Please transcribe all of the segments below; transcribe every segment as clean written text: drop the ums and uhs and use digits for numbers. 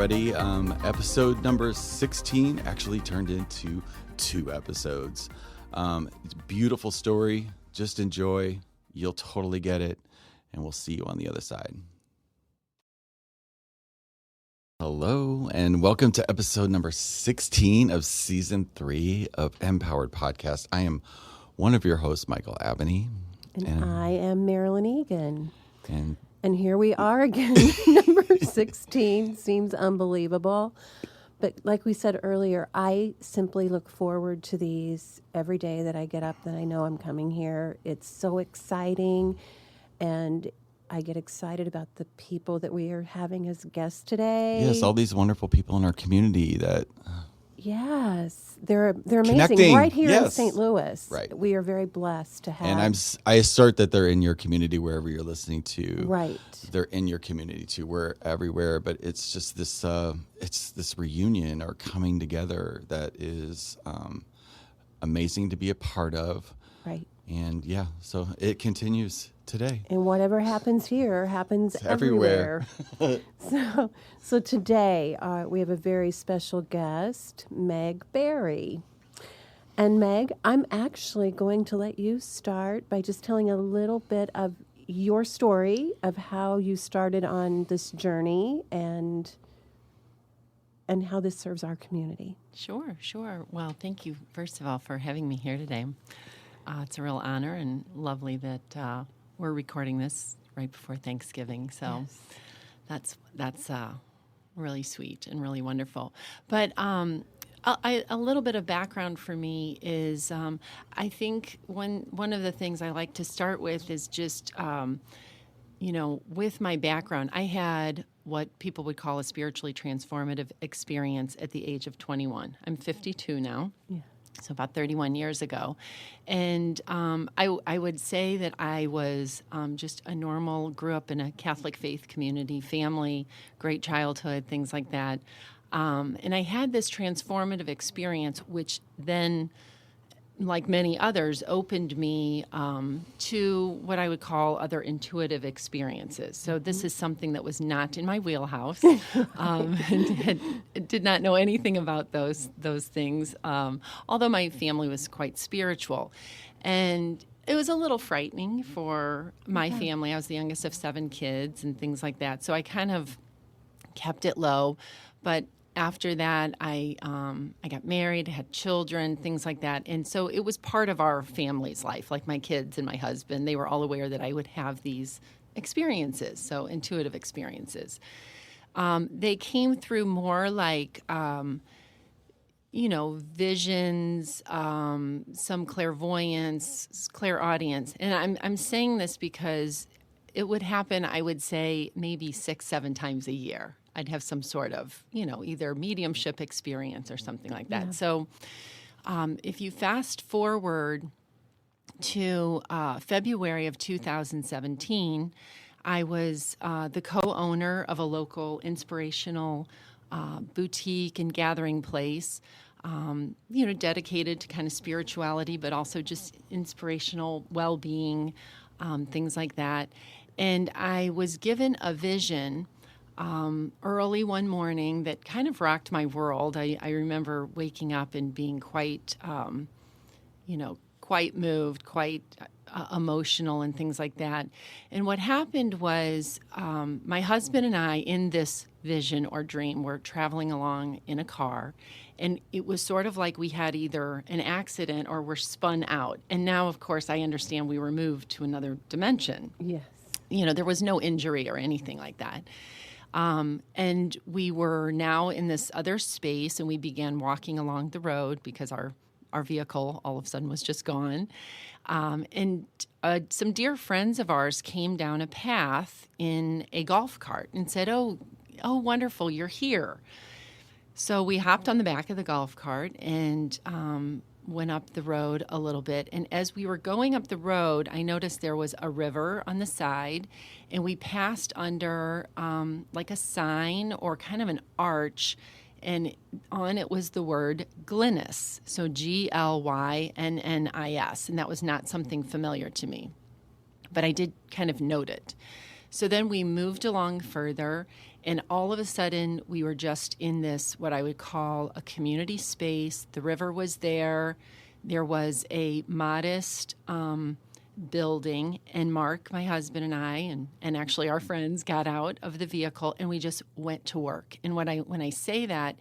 everybody. Episode number 16 actually turned into 2 episodes. It's a beautiful story. Just enjoy. You'll totally get it. And we'll see you on the other side. Hello, and welcome to episode number 16 of season 3 of Empowered Podcast. I am one of your hosts, Michael Abney. And I am Marilyn Egan. And here we are again, number 16. Seems unbelievable. But like we said earlier, I simply look forward to these every day that I get up, that I know I'm coming here. It's so exciting. And I get excited about the people that we are having as guests today. Yes, all these wonderful people in our community that... Yes, they're amazing. Connecting. Right here in Yes. St. Louis. Right. We are very blessed to have. And I assert that they're in your community wherever you're listening to. Right. They're in your community too. We're everywhere, but it's just this it's this reunion or coming together that is amazing to be a part of. Right. And yeah, so it continues today. And whatever happens here happens everywhere. So today we have a very special guest, Meg Berry. And Meg, I'm actually going to let you start by just telling a little bit of your story of how you started on this journey and how this serves our community. Sure. Well, thank you, first of all, for having me here today. It's a real honor and lovely that we're recording this right before Thanksgiving. So yes. that's really sweet and really wonderful. But a little bit of background for me is I think one of the things I like to start with is just, with my background, I had what people would call a spiritually transformative experience at the age of 21. I'm 52 now. Yeah. So about 31 years ago. And I would say that I was just grew up in a Catholic faith community, family, great childhood, things like that. And I had this transformative experience, which then, like many others, opened me to what I would call other intuitive experiences. So this is something that was not in my wheelhouse, and did not know anything about those things, although my family was quite spiritual. And it was a little frightening for my family. I was the youngest of 7 kids and things like that. So I kind of kept it low. But after that, I got married, had children, things like that. And so it was part of our family's life, like my kids and my husband. They were all aware that I would have these experiences, so intuitive experiences. They came through more like, visions, some clairvoyance, clairaudience. And I'm saying this because it would happen, I would say, maybe 6-7 times a year. I'd have some sort of, either mediumship experience or something like that. Yeah. So if you fast forward to February of 2017, I was the co-owner of a local inspirational boutique and gathering place, dedicated to kind of spirituality, but also just inspirational well-being, things like that. And I was given a vision early one morning that kind of rocked my world. I remember waking up and being quite moved, quite emotional and things like that. And what happened was my husband and I, in this vision or dream, were traveling along in a car. And it was sort of like we had either an accident or were spun out. And now, of course, I understand we were moved to another dimension. Yes. There was no injury or anything like that. And we were now in this other space, and we began walking along the road because our vehicle all of a sudden was just gone. And some dear friends of ours came down a path in a golf cart and said, oh, wonderful, you're here. So we hopped on the back of the golf cart and went up the road a little bit. And as we were going up the road, I noticed there was a river on the side, and we passed under like a sign or kind of an arch, and on it was the word Glynis, so Glynnis, and that was not something familiar to me, but I did kind of note it. So then we moved along further, And all of a sudden, we were just in this, what I would call a community space. The river was there. There was a modest building. And Mark, my husband, and I, and actually our friends got out of the vehicle, and we just went to work. And when I say that,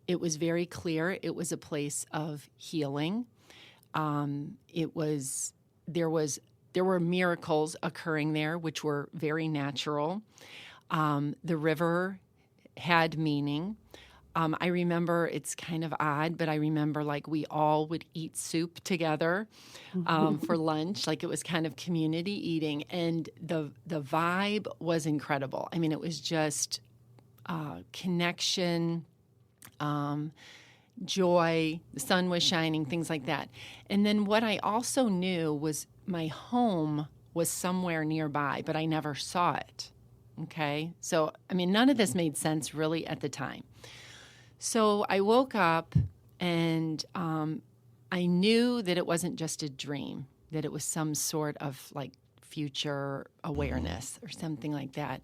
it was very clear it was a place of healing. There were miracles occurring there, which were very natural. The river had meaning. I remember, it's kind of odd, but I remember like we all would eat soup together for lunch. Like it was kind of community eating, and the vibe was incredible. I mean, it was just connection, joy, the sun was shining, things like that. And then what I also knew was my home was somewhere nearby, but I never saw it. Okay? So, I mean, none of this made sense really at the time. So I woke up and I knew that it wasn't just a dream, that it was some sort of like future awareness or something like that.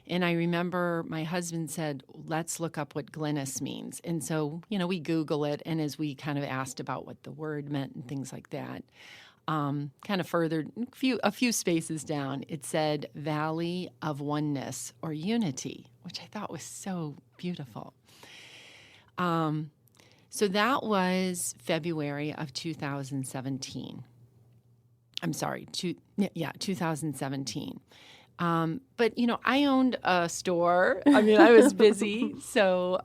And I remember my husband said, let's look up what Glynis means. And so, we Google it. And as we kind of asked about what the word meant and things like that, kind of further, a few spaces down, it said Valley of Oneness or Unity, which I thought was so beautiful. So that was February of 2017. I'm sorry, 2017. But, I owned a store. I mean, I was busy, so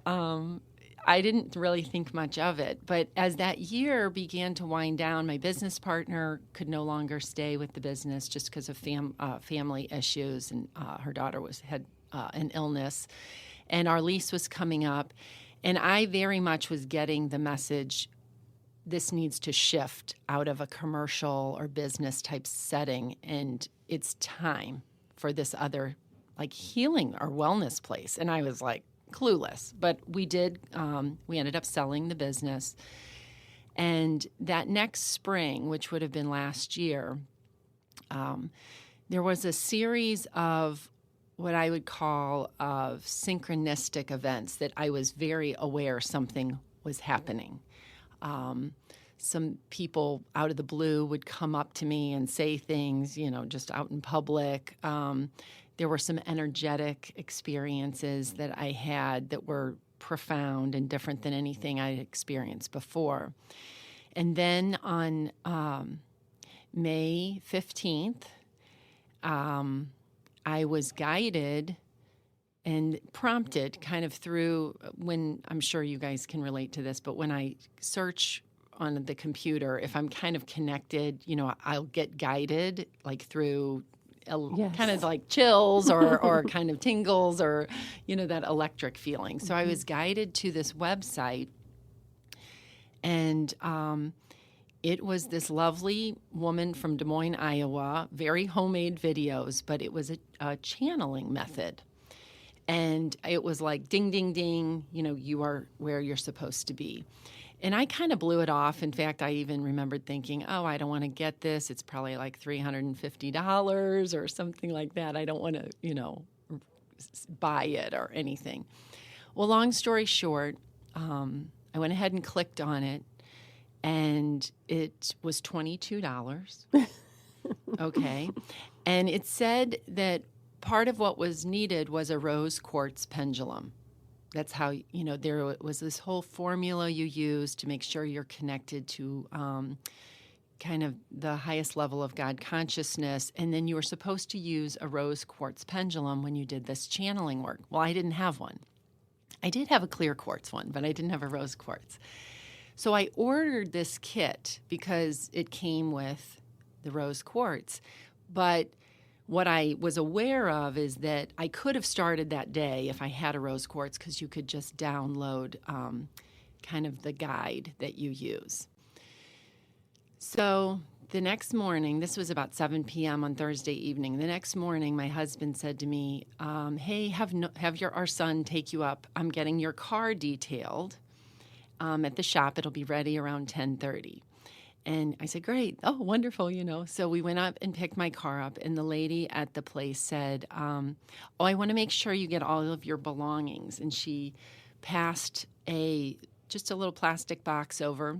I didn't really think much of it. But as that year began to wind down, my business partner could no longer stay with the business just because of family issues, and her daughter had an illness, and our lease was coming up. And I very much was getting the message, this needs to shift out of a commercial or business type setting, and it's time for this other like healing or wellness place. And I was like clueless, but we did, we ended up selling the business. And that next spring, which would have been last year, there was a series of what I would call of synchronistic events that I was very aware something was happening. Some people out of the blue would come up to me and say things, just out in public. There were some energetic experiences that I had that were profound and different than anything I had experienced before. And then on May 15th, I was guided and prompted kind of through, when I'm sure you guys can relate to this, but when I search on the computer, if I'm kind of connected, I'll get guided like through kind of like chills or kind of tingles or, that electric feeling. So I was guided to this website, and it was this lovely woman from Des Moines, Iowa, very homemade videos, but it was a channeling method. And it was like, ding, ding, ding, you are where you're supposed to be. And I kind of blew it off. In fact, I even remembered thinking, I don't want to get this. It's probably like $350 or something like that. I don't want to, buy it or anything. Well, long story short, I went ahead and clicked on it, and it was $22. Okay. And it said that part of what was needed was a rose quartz pendulum. That's how, there was this whole formula you use to make sure you're connected to kind of the highest level of God consciousness. And then you were supposed to use a rose quartz pendulum when you did this channeling work. Well, I didn't have one. I did have a clear quartz one, but I didn't have a rose quartz. So I ordered this kit because it came with the rose quartz. But what I was aware of is that I could have started that day if I had a rose quartz, because you could just download kind of the guide that you use. So the next morning, this was about 7 p.m. on Thursday evening. The next morning, my husband said to me, hey, have our son take you up. I'm getting your car detailed at the shop. It'll be ready around 10:30. And I said, great. Oh, wonderful, So we went up and picked my car up, and the lady at the place said, oh, I want to make sure you get all of your belongings. And she passed just a little plastic box over,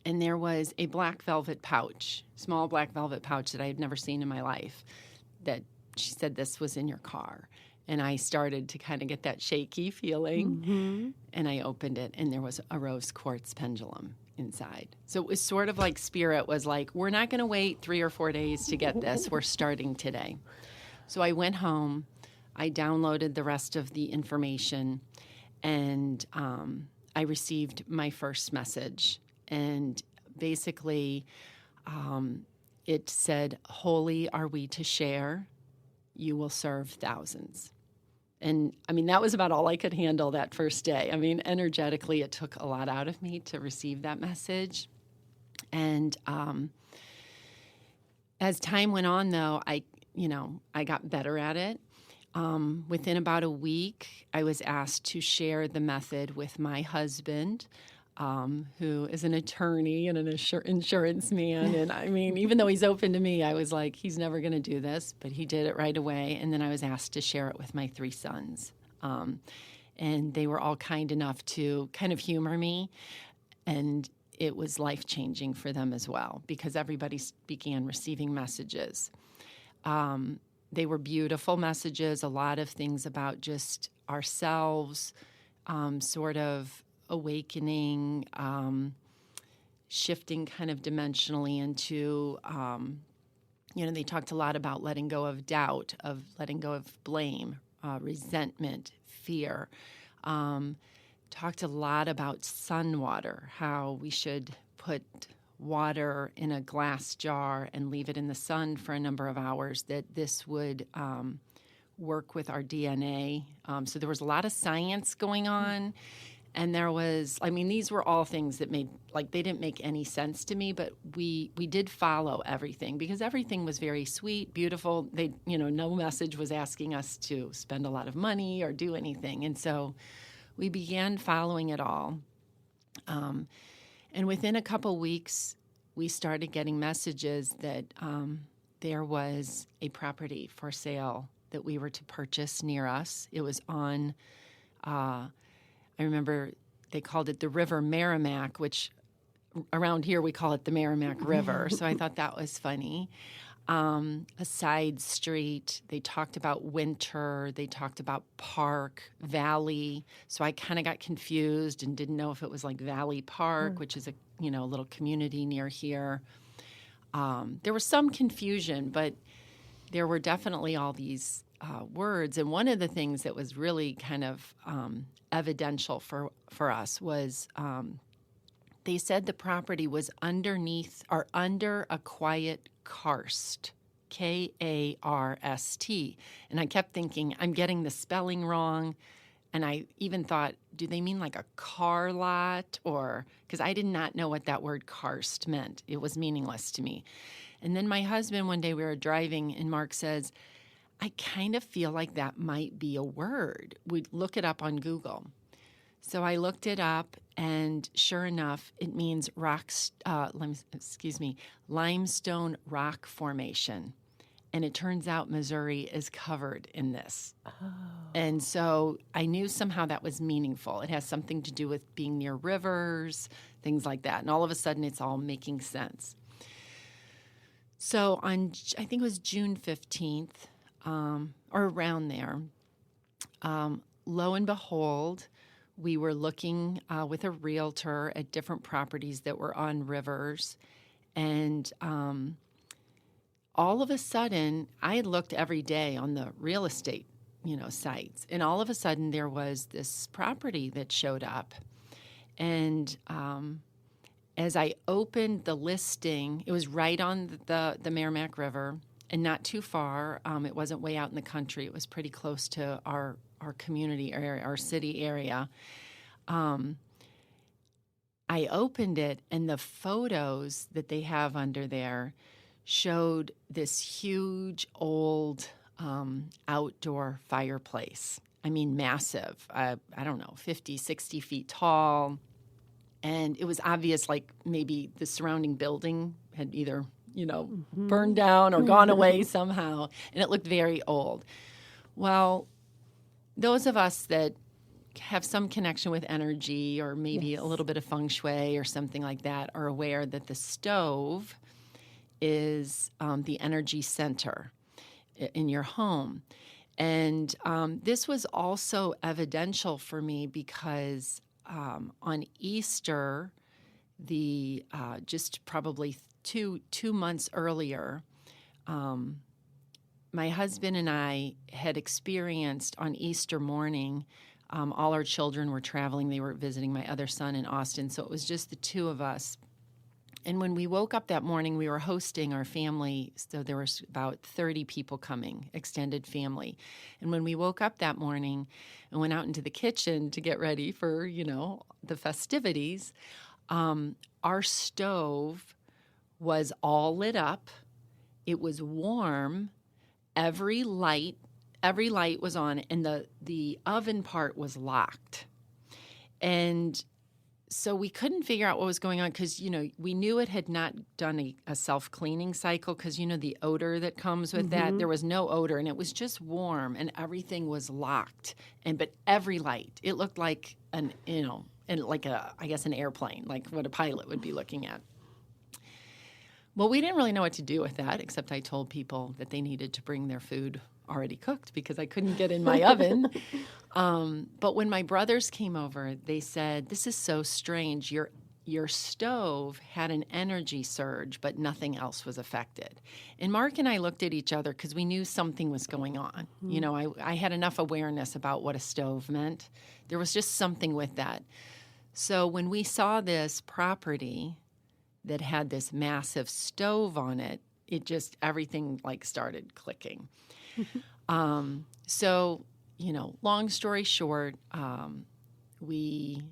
and there was a black velvet pouch, small black velvet pouch that I had never seen in my life, that she said, this was in your car. And I started to kind of get that shaky feeling, and I opened it, and there was a rose quartz pendulum inside. So it was sort of like Spirit was like, we're not going to wait 3 or 4 days to get this. We're starting today. So I went home. I downloaded the rest of the information, and I received my first message. And basically, it said, holy are we to share. You will serve thousands. And I mean, that was about all I could handle that first day. I mean, energetically, it took a lot out of me to receive that message. And as time went on, though, I got better at it. Within about a week, I was asked to share the method with my husband, who is an attorney and an insurance man. And I mean, even though he's open to me, I was like, he's never going to do this, but he did it right away. And then I was asked to share it with my 3 sons. And they were all kind enough to kind of humor me. And it was life-changing for them as well, because everybody began receiving messages. They were beautiful messages, a lot of things about just ourselves, sort of awakening, shifting kind of dimensionally into, they talked a lot about letting go of doubt, of letting go of blame, resentment, fear. Talked a lot about sun water, how we should put water in a glass jar and leave it in the sun for a number of hours, that this would work with our DNA. So there was a lot of science going on. And there was, these were all things that made, they didn't make any sense to me, but we did follow everything, because everything was very sweet, beautiful. They, no message was asking us to spend a lot of money or do anything. And so we began following it all. And within a couple weeks, we started getting messages that there was a property for sale that we were to purchase near us. It was on, I remember they called it the River Merrimack, which around here we call it the Merrimack River. So I thought that was funny. A side street. They talked about winter. They talked about park, valley. So I kind of got confused and didn't know if it was like Valley Park, which is a little community near here. There was some confusion, but there were definitely all these words. And one of the things that was really kind of evidential for us was they said the property was underneath or under a quiet karst, Karst. And I kept thinking, I'm getting the spelling wrong. And I even thought, do they mean like a car lot? Or because I did not know what that word karst meant. It was meaningless to me. And then my husband, one day we were driving, and Mark says, I kind of feel like that might be a word. We'd look it up on Google. So I looked it up, and sure enough, it means limestone rock formation. And it turns out Missouri is covered in this. Oh. And so I knew somehow that was meaningful. It has something to do with being near rivers, things like that. And all of a sudden, it's all making sense. So on, I think it was June 15th, or around there, lo and behold, we were looking with a realtor at different properties that were on rivers. And all of a sudden, I had looked every day on the real estate, sites. And all of a sudden, there was this property that showed up. And as I opened the listing, it was right on the Merrimack River and not too far. It wasn't way out in the country. It was pretty close to our community area, our city area. I opened it, and the photos that they have under there showed this huge old outdoor fireplace. I mean, massive. I don't know, 50, 60 feet tall. And it was obvious, like maybe the surrounding building had either, burned down or gone away somehow. And it looked very old. Well, those of us that have some connection with energy or maybe a little bit of feng shui or something like that are aware that the stove is the energy center in your home. And this was also evidential for me because on Easter, just probably two months earlier, my husband and I had experienced on Easter morning, all our children were traveling. They were visiting my other son in Austin, so it was just the two of us. And when we woke up that morning, we were hosting our family, so there was about 30 people coming, extended family. And when we woke up that morning and went out into the kitchen to get ready for, the festivities, our stove was all lit up. It was warm. Every light was on, and the oven part was locked. And so we couldn't figure out what was going on because, we knew it had not done a self-cleaning cycle because, the odor that comes with that. There was no odor, and it was just warm, and everything was locked. But every light, it looked like an airplane, like what a pilot would be looking at. Well, we didn't really know what to do with that, except I told people that they needed to bring their food already cooked because I couldn't get in my oven. But when my brothers came over, they said, "This is so strange. Your stove had an energy surge, but nothing else was affected." And Mark and I looked at each other because we knew something was going on. I had enough awareness about what a stove meant. There was just something with that. So when we saw this property that had this massive stove on it, everything started clicking. So, long story short, we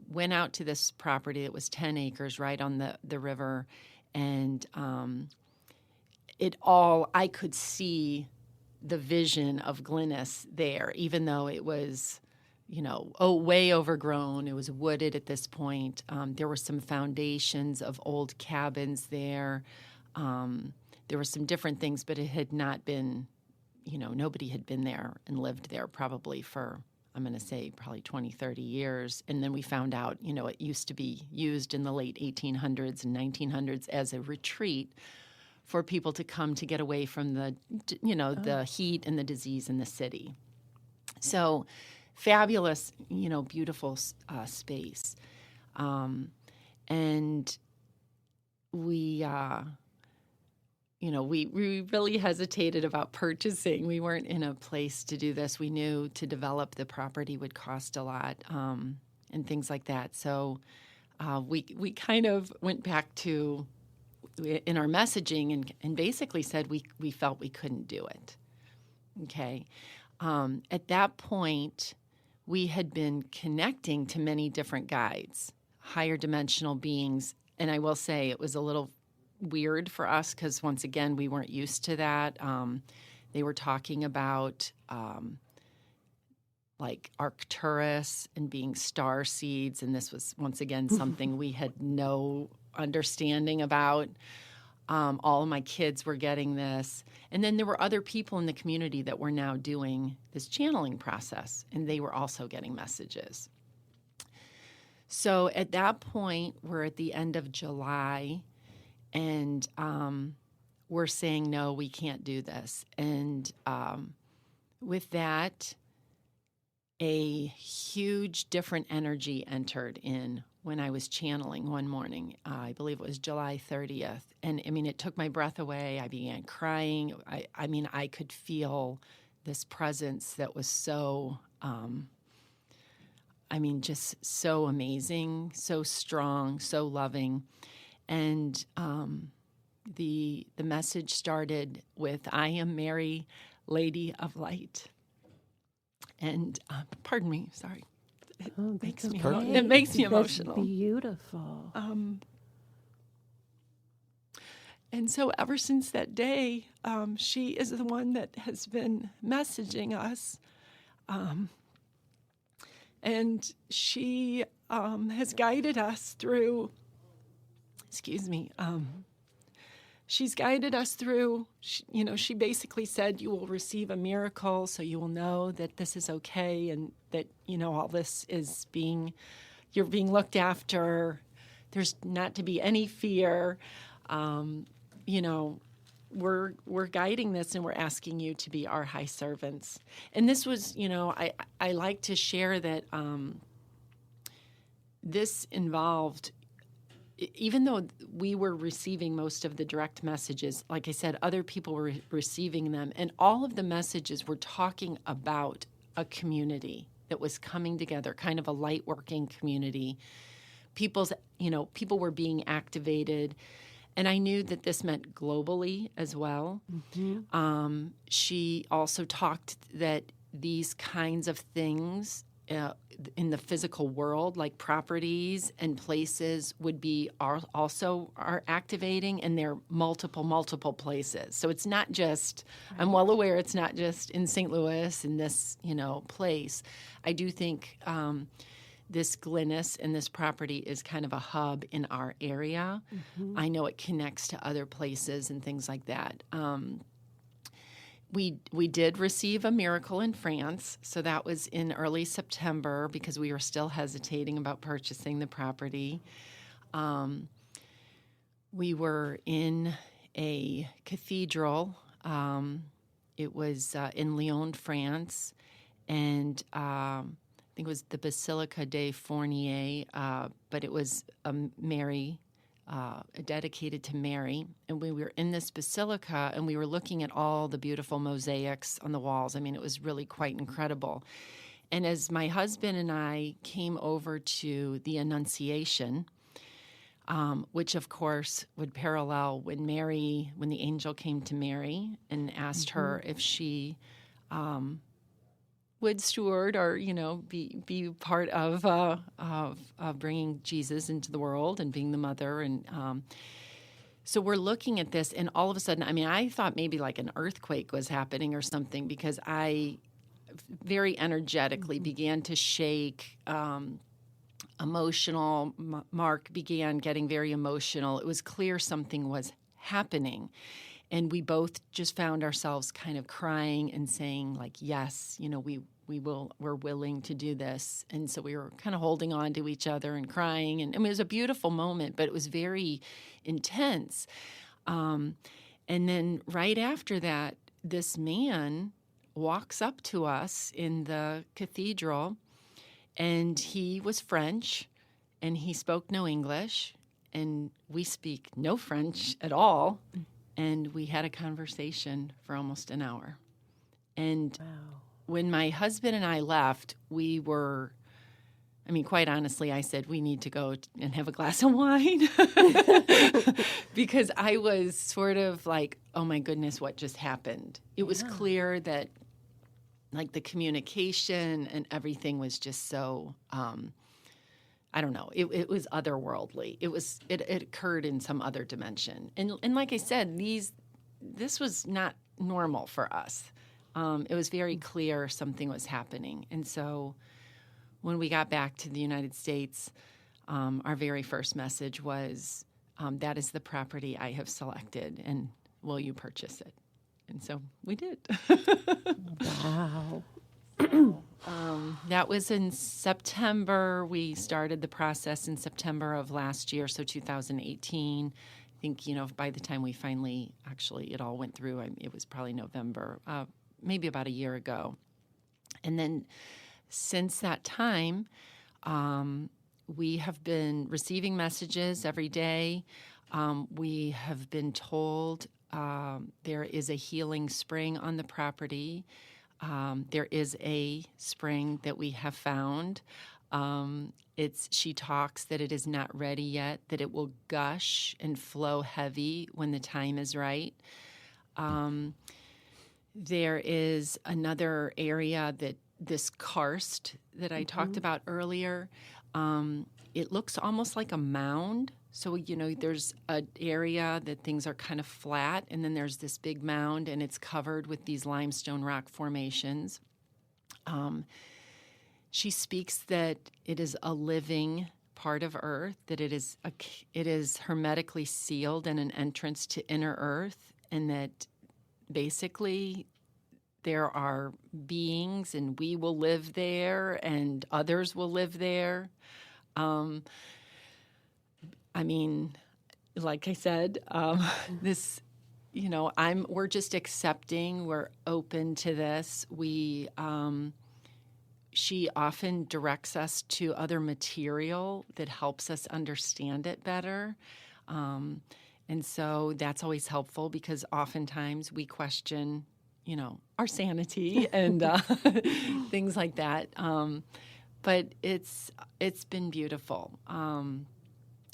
went out to this property that was 10 acres right on the river, and I could see the vision of Glynis there, even though it was, way overgrown. It was wooded at this point. There were some foundations of old cabins there. There were some different things, but it had not been, nobody had been there and lived there probably for, I'm going to say, probably 20, 30 years. And then we found out, it used to be used in the late 1800s and 1900s as a retreat for people to come to get away from the heat and the disease in the city. So fabulous, beautiful space. And we really hesitated about purchasing. We weren't in a place to do this. We knew to develop the property would cost a lot and things like that. So we kind of went back to, in our messaging, and basically said we felt we couldn't do it. Okay. At that point, we had been connecting to many different guides, higher dimensional beings, and I will say it was a little weird for us because, once again, we weren't used to that. They were talking about like Arcturus and being star seeds, and this was, once again, something we had no understanding about. All of my kids were getting this. And then there were other people in the community that were now doing this channeling process, and they were also getting messages. So at that point, we're at the end of July, and we're saying, no, we can't do this. And with that, a huge different energy entered in when I was channeling one morning. I believe it was July 30th. And it took my breath away. I began crying. I could feel this presence that was so, just so amazing, so strong, so loving. And the message started with, "I am Mary, Lady of Light." And pardon me, sorry. It makes me emotional. That's beautiful. And so ever since that day, she is the one that has been messaging us And she has guided us through, she's guided us through, she basically said, you will receive a miracle, so you will know that this is okay and that, all this is you're being looked after. There's not to be any fear. We're guiding this, and we're asking you to be our high servants. And this was, I like to share that this involved, even though we were receiving most of the direct messages, like I said, other people were receiving them, and all of the messages were talking about a community that was coming together, kind of a light working community. People were being activated. And I knew that this meant globally as well. Mm-hmm. She also talked that these kinds of things in the physical world, like properties and places, also are activating, and they're multiple places. So it's not just, right. I'm well aware it's not just in St. Louis in this, place. I do think this Glennis and this property is kind of a hub in our area. Mm-hmm. I know it connects to other places and things like that. We did receive a miracle in France, so that was in early September because we were still hesitating about purchasing the property. We were in a cathedral. It was in Lyon, France, and I think it was the Basilica des Fourniers, but it was Mary, dedicated to Mary. And we were in this basilica, and we were looking at all the beautiful mosaics on the walls. I mean, it was really quite incredible. And as my husband and I came over to the Annunciation, which of course would parallel when the angel came to Mary and asked mm-hmm. her if she would steward or be part of bringing Jesus into the world and being the mother. And so we're looking at this, and all of a sudden, I thought maybe like an earthquake was happening or something, because I very energetically mm-hmm. began to shake. Emotional. Mark began getting very emotional. It was clear something was happening. And we both just found ourselves kind of crying and saying, like, yes, we're willing to do this. And so we were kind of holding on to each other and crying. And it was a beautiful moment, but it was very intense. And then right after that, this man walks up to us in the cathedral, and he was French, and he spoke no English, and we speak no French at all. And we had a conversation for almost an hour. And wow. When my husband and I left, we were, quite honestly, I said, we need to go and have a glass of wine. Because I was sort of like, oh my goodness, what just happened? It was clear that like the communication and everything was just so, I don't know. It was otherworldly. It occurred in some other dimension. And like I said, this was not normal for us. It was very clear something was happening. And so when we got back to the United States, our very first message was, that is the property I have selected, and will you purchase it? And so we did. Wow. That was in September. We started the process in September of last year, so 2018. I think, by the time we finally, it all went through, it was probably November, maybe about a year ago. And then since that time, we have been receiving messages every day. We have been told there is a healing spring on the property. There is a spring that we have found. She talks that it is not ready yet, that it will gush and flow heavy when the time is right. There is another area this karst that I talked about earlier. It looks almost like a mound. So, there's an area that things are kind of flat, and then there's this big mound, and it's covered with these limestone rock formations. she speaks that it is a living part of Earth, that it is hermetically sealed and an entrance to inner Earth, and that basically there are beings and we will live there and others will live there. I mean, like I said, this, we're just accepting, we're open to this. She often directs us to other material that helps us understand it better. And so that's always helpful because oftentimes we question, our sanity and things like that. But it's been beautiful.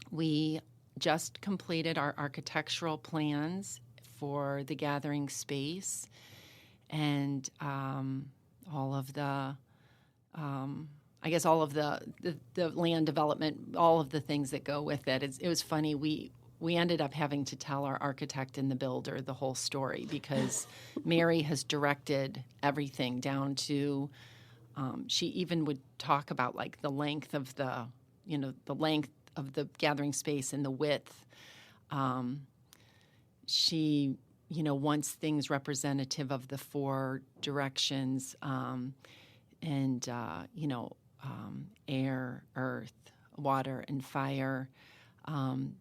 We just completed our architectural plans for the gathering space and all of the the land development, all of the things that go with it. It was funny. We ended up having to tell our architect and the builder the whole story because Mary has directed everything down to. She even would talk about like the length of the length of the gathering space and the width. She wants things representative of the four directions. Air, earth, water, and fire,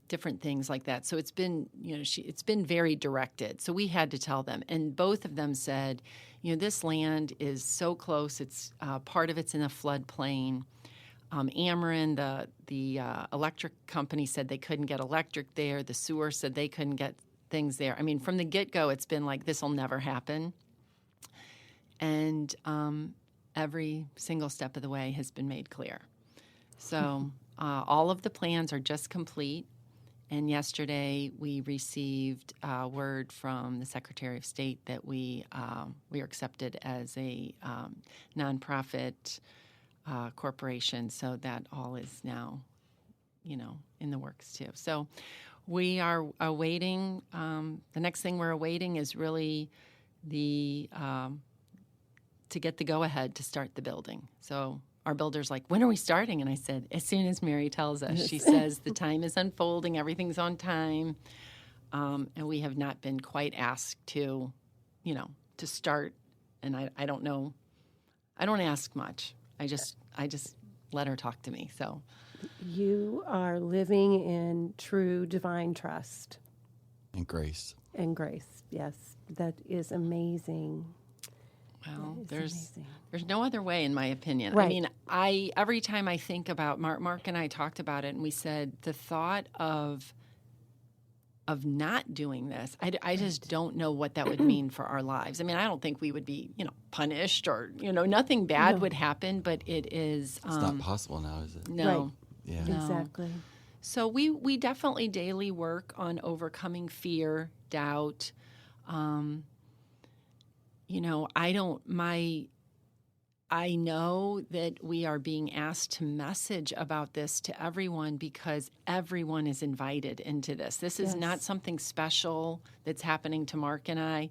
different things like that. So it's been, it's been very directed. So we had to tell them, and both of them said, this land is so close. It's part of it's in a floodplain. Ameren, the electric company, said they couldn't get electric there. The sewer said they couldn't get things there. I mean, from the get-go, it's been like this will never happen, and every single step of the way has been made clear. So all of the plans are just complete. And yesterday we received word from the Secretary of State that we are accepted as a nonprofit corporation. So that all is now, in the works too. So we are awaiting. The next thing we're awaiting is really to get the go-ahead to start the building. So our builder's like, when are we starting? And I said, as soon as Mary tells us. She says the time is unfolding, everything's on time, and we have not been quite asked to start. And I don't know. I don't ask much. I just let her talk to me. So you are living in true divine trust. And grace. And grace, yes. That is amazing. Well, there's no other way, in my opinion. Right. I mean, every time I think about Mark and I talked about it, and we said the thought of not doing this, I just don't know what that would mean for our lives. I mean, I don't think we would be, punished or, nothing bad would happen, but it is. It's not possible now, is it? No. Right. Yeah. No. Exactly. So we definitely daily work on overcoming fear, doubt. I know that we are being asked to message about this to everyone because everyone is invited into this. This is not something special that's happening to Mark and I.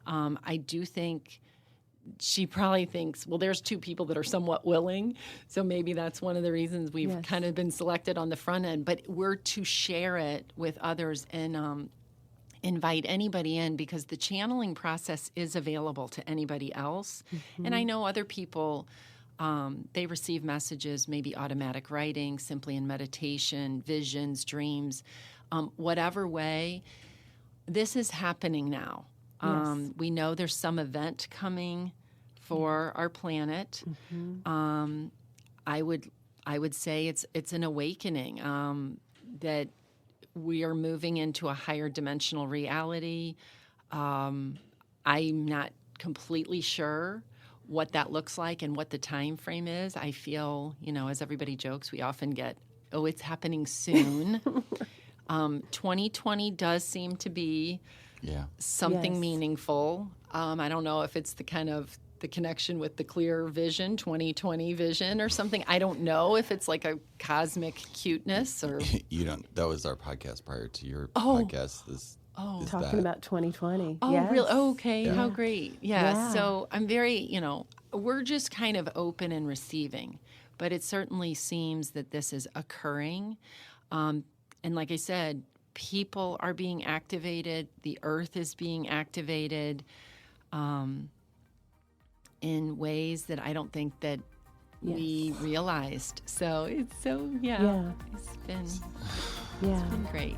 I do think she probably thinks, well, there's two people that are somewhat willing, so maybe that's one of the reasons we've kind of been selected on the front end. But we're to share it with others and invite anybody in because the channeling process is available to anybody else. Mm-hmm. And I know other people, they receive messages, maybe automatic writing, simply in meditation, visions, dreams, whatever way. This is happening now. We know there's some event coming for our planet. Mm-hmm. I would say it's an awakening that we are moving into a higher dimensional reality. I'm not completely sure what that looks like and what the time frame is. I feel, as everybody jokes, we often get, oh, it's happening soon. 2020 does seem to be something meaningful. I don't know if it's the connection with the clear vision, 2020 vision or something. I don't know if it's like a cosmic cuteness or... You don't... That was our podcast prior to your podcast. Is talking about 2020. Oh, yes. really? Oh, okay. Yeah. How great. Yeah. So I'm very, we're just kind of open and receiving, but it certainly seems that this is occurring. And like I said, people are being activated, the earth is being activated in ways that I don't think that we realized. So it's it's been great.